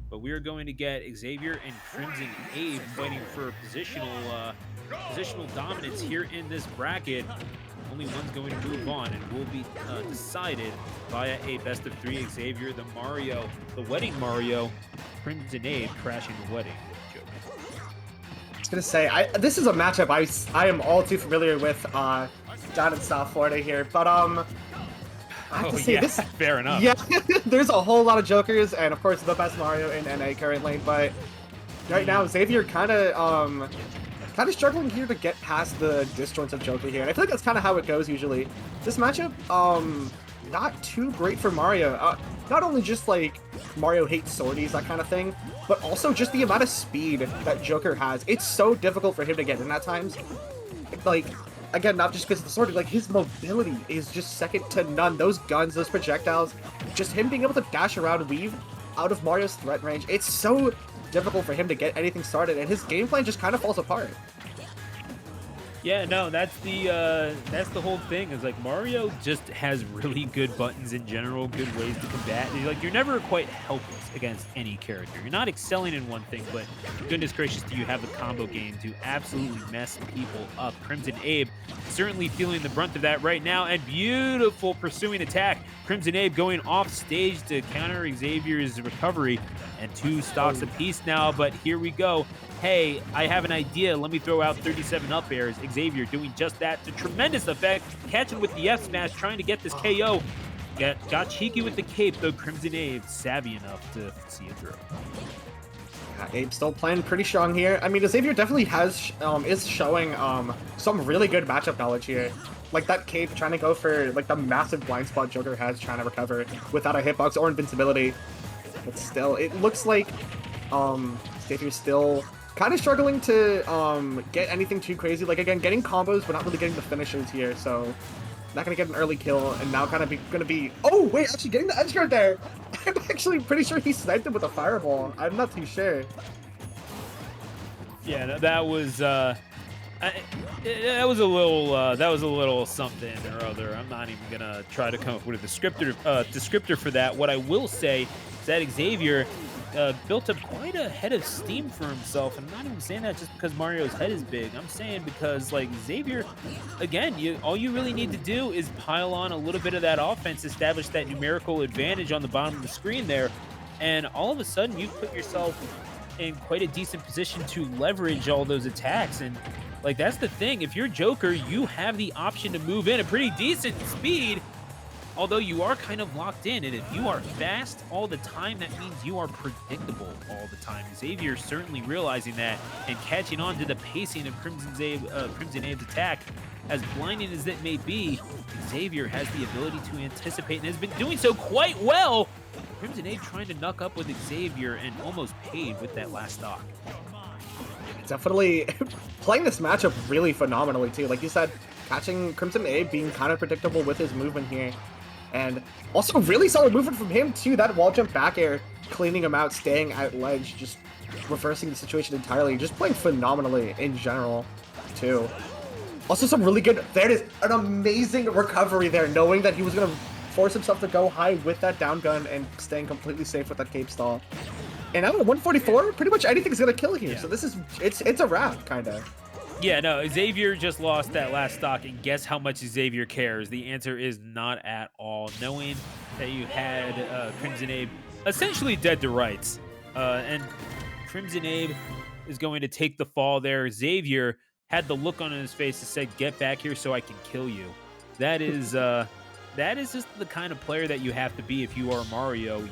but we are going to get Xavier and CrimsonAbe fighting for positional dominance here in this bracket. Only one's going to move on and will be decided via a best of three. Xavier, the wedding Mario, CrimsonAbe crashing the wedding with Joker. I was gonna say, this is a matchup I am all too familiar with down in South Florida here, but I have to say yeah, this. fair enough. Yeah, there's a whole lot of Jokers, and of course the best Mario in NA currently. But right now, Xavier kind of struggling here to get past the disjoints of Joker here, and I feel like that's kind of how it goes usually. This matchup, not too great for Mario. Not only just like Mario hates swordies, that kind of thing, but also just the amount of speed that Joker has. It's so difficult for him to get in at times. Like, again, not just because of the sword, like his mobility is just second to none. Those guns, those projectiles, just him being able to dash around, weave out of Mario's threat range. It's so difficult for him to get anything started, and his game plan just kind of falls apart. Yeah, no, that's the whole thing. Is like Mario just has really good buttons in general, good ways to combat. Like you're never quite helpless against any character. You're not excelling in one thing, but goodness gracious, do you have the combo game to absolutely mess people up? CrimsonAbe certainly feeling the brunt of that right now, and beautiful pursuing attack. CrimsonAbe going off stage to counter Xavier's recovery, and 2 stocks apiece now. But here we go. Hey, I have an idea. Let me throw out 37 up airs. Xavier doing just that to tremendous effect. Catching with the F smash, trying to get this KO. Got cheeky with the cape, though CrimsonAbe savvy enough to see it through. Abe still playing pretty strong here. I mean, Xavier definitely is showing some really good matchup knowledge here. Like that cape trying to go for like the massive blind spot Joker has trying to recover without a hitbox or invincibility. But still, it looks like Xavier's still kind of struggling to get anything too crazy. Like, again, getting combos, but not really getting the finishers here. So, not going to get an early kill, and now kind of going to be... Oh, wait, actually getting the edge guard there. I'm actually pretty sure he sniped him with a fireball. I'm not too sure. Yeah, that was... that was a little something or other. I'm not even gonna try to come up with a descriptor for that. What I will say is that Xavier built up quite a head of steam for himself. And I'm not even saying that just because Mario's head is big. I'm saying because, like, Xavier, again, all you really need to do is pile on a little bit of that offense, establish that numerical advantage on the bottom of the screen there, and all of a sudden you've put yourself in quite a decent position to leverage all those attacks. And like, that's the thing. If you're Joker, you have the option to move in a pretty decent speed, although you are kind of locked in. And if you are fast all the time, that means you are predictable all the time. Xavier certainly realizing that and catching on to the pacing of CrimsonAbe's attack. As blinding as it may be, Xavier has the ability to anticipate and has been doing so quite well. CrimsonAbe trying to knuck up with Xavier and almost paid with that last stock. Definitely playing this matchup really phenomenally too. Like you said, catching CrimsonAbe being kind of predictable with his movement here. And also really solid movement from him too. That wall jump back air, cleaning him out, staying at ledge, just reversing the situation entirely. Just playing phenomenally in general too. Also some really good, there it is, an amazing recovery there, knowing that he was going to force himself to go high with that down gun and staying completely safe with that cape stall. And now at 144, pretty much anything's gonna kill here. Yeah. So this is it's a wrap, kind of. Yeah, no, Xavier just lost that last stock, and guess how much Xavier cares? The answer is not at all. Knowing that you had CrimsonAbe essentially dead to rights, and CrimsonAbe is going to take the fall there. Xavier had the look on his face that said, "Get back here so I can kill you." That is just the kind of player that you have to be if you are Mario.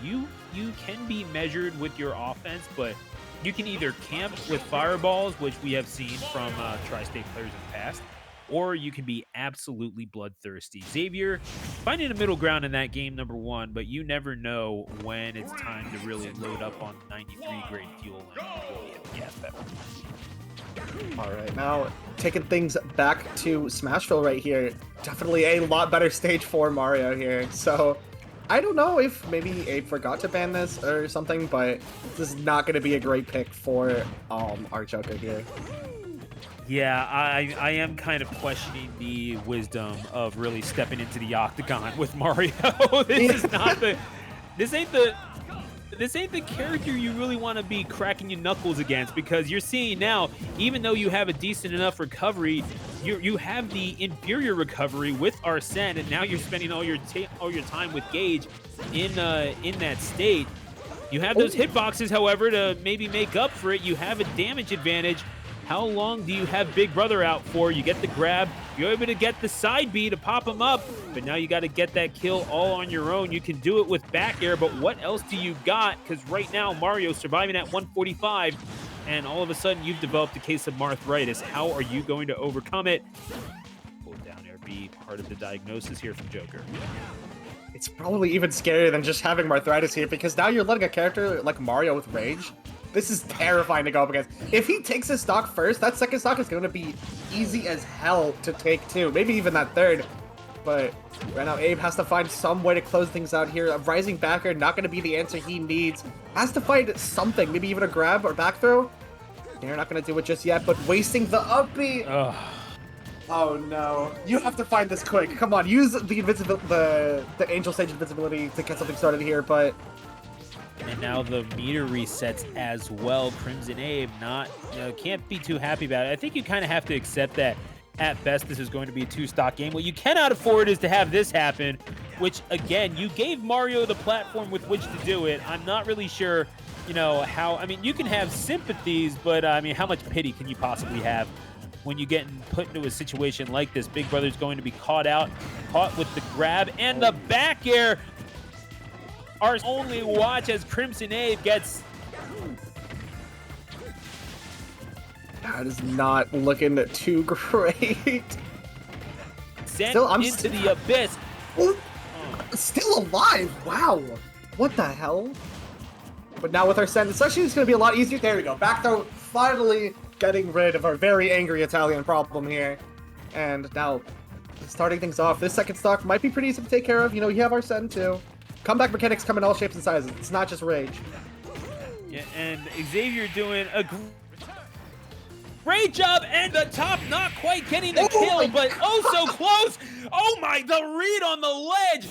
You can be measured with your offense, but you can either camp with fireballs, which we have seen from Tri-State players in the past, or you can be absolutely bloodthirsty. Xavier finding a middle ground in that game, number one, but you never know when it's time to really load up on 93 grade fuel and really hit the gas pedal. All right, now taking things back to Smashville right here. Definitely a lot better stage for Mario here. So I don't know if maybe Abe forgot to ban this or something, but this is not going to be a great pick for our Joker here. Yeah, I am kind of questioning the wisdom of really stepping into the octagon with Mario. This ain't the character you really want to be cracking your knuckles against, because you're seeing now, even though you have a decent enough recovery, you have the inferior recovery with Arsene, and now you're spending all your time with Gage in that state. You have those hitboxes, however, to maybe make up for it. You have a damage advantage. How long do you have Big Brother out for? You get the grab. You're able to get the side B to pop him up, but now you got to get that kill all on your own. You can do it with back air, but what else do you got? Because right now, Mario's surviving at 145, and all of a sudden, you've developed a case of arthritis. How are you going to overcome it? Pull down air B, part of the diagnosis here from Joker. It's probably even scarier than just having arthritis here, because now you're letting a character like Mario with rage. This is terrifying to go up against. If he takes his stock first, that second stock is going to be easy as hell to take too. Maybe even that third. But right now, Abe has to find some way to close things out here. A rising backer, not going to be the answer he needs. Has to find something, maybe even a grab or back throw. They're not going to do it just yet, but wasting the up B. Oh no. You have to find this quick. Come on, use the Angel Stage invincibility to get something started here, but... And now the meter resets as well. CrimsonAbe can't be too happy about it. I think you kind of have to accept that at best this is going to be a two-stock game. What you cannot afford is to have this happen, which, again, you gave Mario the platform with which to do it. I'm not really sure, how... I mean, you can have sympathies, but, how much pity can you possibly have when you get put into a situation like this? Big Brother's going to be caught with the grab and the back air. Our only watch as CrimsonAbe gets... That is not looking too great. Sent into the abyss. Still alive, wow. What the hell? But now with our send, it's actually going to be a lot easier. There we go, back throw, finally getting rid of our very angry Italian problem here. And now, starting things off, this second stock might be pretty easy to take care of. You have our send too. Comeback mechanics come in all shapes and sizes. It's not just rage. Yeah, and Xavier doing a great job, and the top not quite getting the kill, but oh so close. Oh my, the read on the ledge.